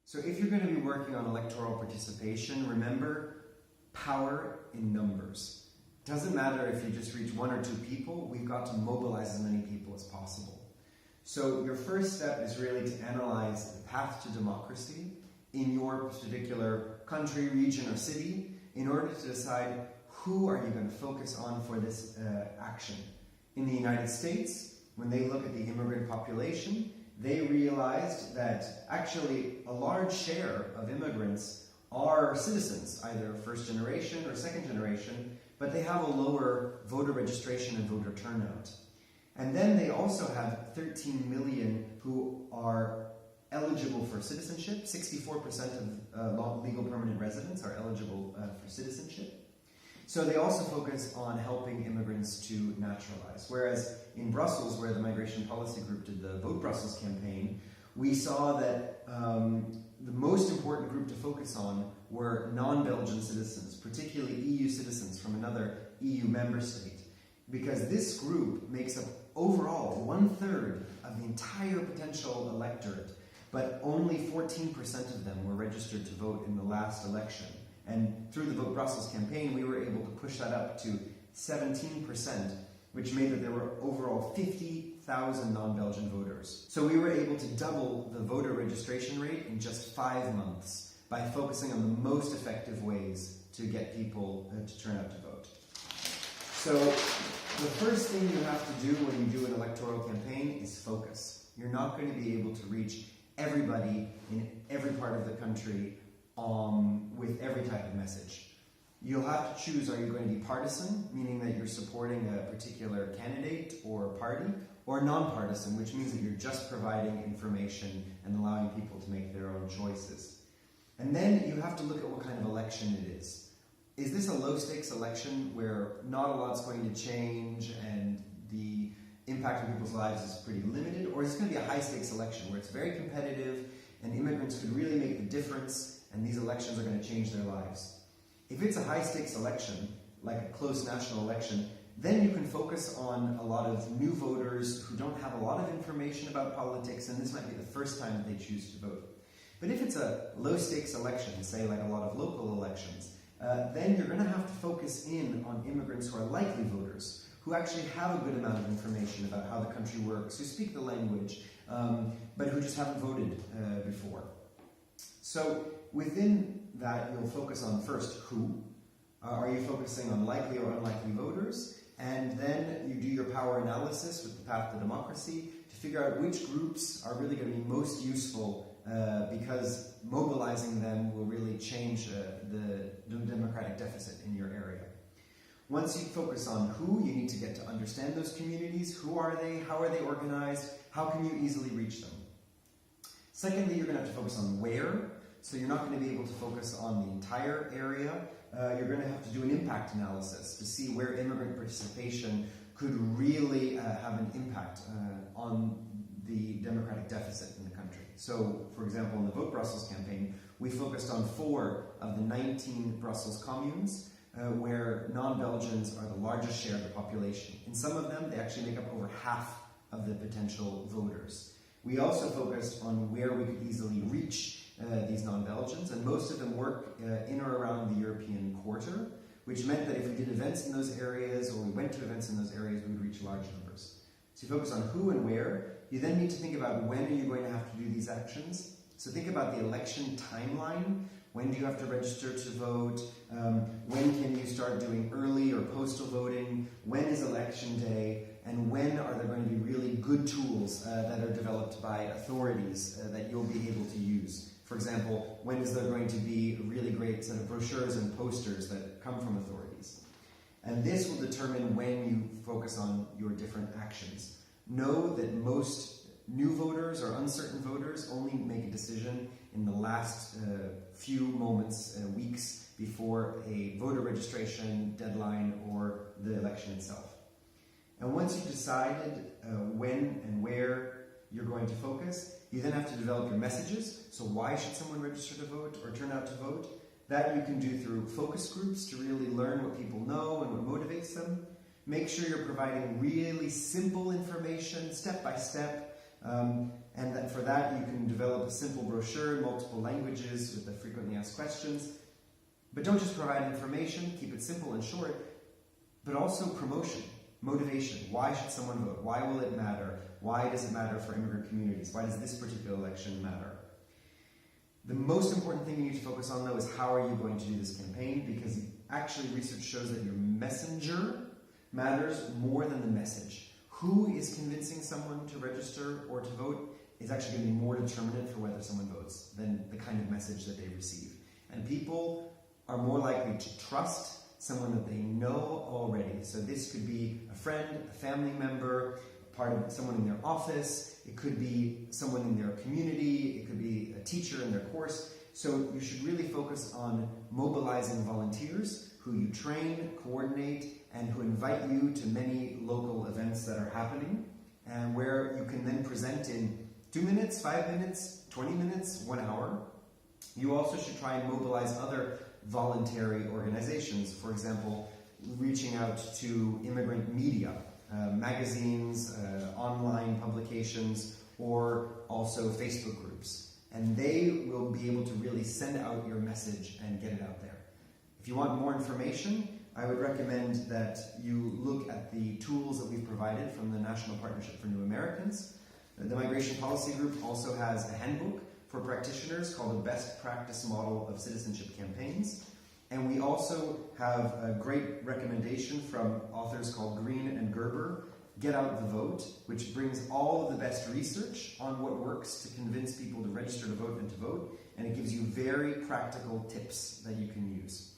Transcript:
So if you're going to be working on electoral participation, remember, power in numbers. Doesn't matter if you just reach 1 or 2 people, we've got to mobilize as many people as possible. So your first step is really to analyze the path to democracy in your particular country, region, or city in order to decide who are you going to focus on for this action. In the United States, when they look at the immigrant population, they realized that actually a large share of immigrants are citizens, either first generation or second generation, but they have a lower voter registration and voter turnout. And then they also have 13 million who are eligible for citizenship. 64% of legal permanent residents are eligible for citizenship. So they also focus on helping immigrants to naturalize. Whereas in Brussels, where the Migration Policy Group did the Vote Brussels campaign, we saw that the most important group to focus on were non-Belgian citizens, particularly EU citizens from another EU member state. Because this group makes up overall 1/3 of the entire potential electorate, but only 14% of them were registered to vote in the last election. And through the Vote Brussels campaign, we were able to push that up to 17%, which made that there were overall 50,000 non-Belgian voters. So we were able to double the voter registration rate in just 5 months by focusing on the most effective ways to get people to turn out to vote. So the first thing you have to do when you do an electoral campaign is focus. You're not going to be able to reach everybody in every part of the country with every type of message. You'll have to choose, are you going to be partisan, meaning that you're supporting a particular candidate or party, or non-partisan, which means that you're just providing information and allowing people to make their own choices. And then you have to look at what kind of election it is. Is this a low-stakes election where not a lot's going to change and the impact on people's lives is pretty limited, or is it going to be a high-stakes election where it's very competitive and immigrants could really make the difference and these elections are going to change their lives? If it's a high-stakes election, like a close national election, then you can focus on a lot of new voters who don't have a lot of information about politics, and this might be the first time that they choose to vote. But if it's a low-stakes election, say like a lot of local elections, then you're going to have to focus in on immigrants who are likely voters, who actually have a good amount of information about how the country works, who speak the language, but who just haven't voted before. So within that, you'll focus on first who. Are you focusing on likely or unlikely voters? And then you do your power analysis with the path to democracy to figure out which groups are really going to be most useful because mobilizing them will really change the democratic deficit in your area. Once you focus on who, you need to get to understand those communities. Who are they? How are they organized? How can you easily reach them? Secondly, you're going to have to focus on where. So you're not going to be able to focus on the entire area. You're going to have to do an impact analysis to see where immigrant participation could really have an impact on the democratic deficit in the country. So, for example, in the Vote Brussels campaign, we focused on 4 of the 19 Brussels communes where non-Belgians are the largest share of the population. In some of them, they actually make up over half of the potential voters. We also focused on where we could easily reach these non-Belgians, and most of them work in or around the European quarter, which meant that if we did events in those areas or we went to events in those areas, we would reach large numbers. So you focus on who and where. You then need to think about when are you going to have to do these actions. So think about the election timeline. When do you have to register to vote? When can you start doing early or postal voting? When is election day? And when are there going to be really good tools that are developed by authorities that you'll be able to use? For example, when is there going to be a really great set of brochures and posters that come from authorities? And this will determine when you focus on your different actions. Know that most new voters or uncertain voters only make a decision in the last few moments, weeks, before a voter registration deadline or the election itself. And once you've decided when and where you're going to focus, you then have to develop your messages. So why should someone register to vote or turn out to vote? That you can do through focus groups to really learn what people know and what motivates them. Make sure you're providing really simple information, step by step, And that for that you can develop a simple brochure in multiple languages with the frequently asked questions. But don't just provide information, keep it simple and short, but also promotion, motivation. Why should someone vote? Why will it matter? Why does it matter for immigrant communities? Why does this particular election matter? The most important thing you need to focus on, though, is how are you going to do this campaign, because actually research shows that your messenger matters more than the message. Who is convincing someone to register or to vote is actually going to be more determinant for whether someone votes than the kind of message that they receive. And people are more likely to trust someone that they know already. So this could be a friend, a family member, part of someone in their office, it could be someone in their community, it could be a teacher in their course. So you should really focus on mobilizing volunteers who you train, coordinate, and who invite you to many local events that are happening, and where you can then present in 2 minutes, 5 minutes, 20 minutes, 1 hour. You also should try and mobilize other voluntary organizations, for example, reaching out to immigrant media, magazines, online publications, or also Facebook groups. And they will be able to really send out your message and get it out there. If you want more information, I would recommend that you look at the tools that we've provided from the National Partnership for New Americans. The Migration Policy Group also has a handbook for practitioners called a Best Practice Model of Citizenship Campaigns. And we also have a great recommendation from authors called Green and Gerber, Get Out the Vote, which brings all of the best research on what works to convince people to register to vote and to vote, and it gives you very practical tips that you can use.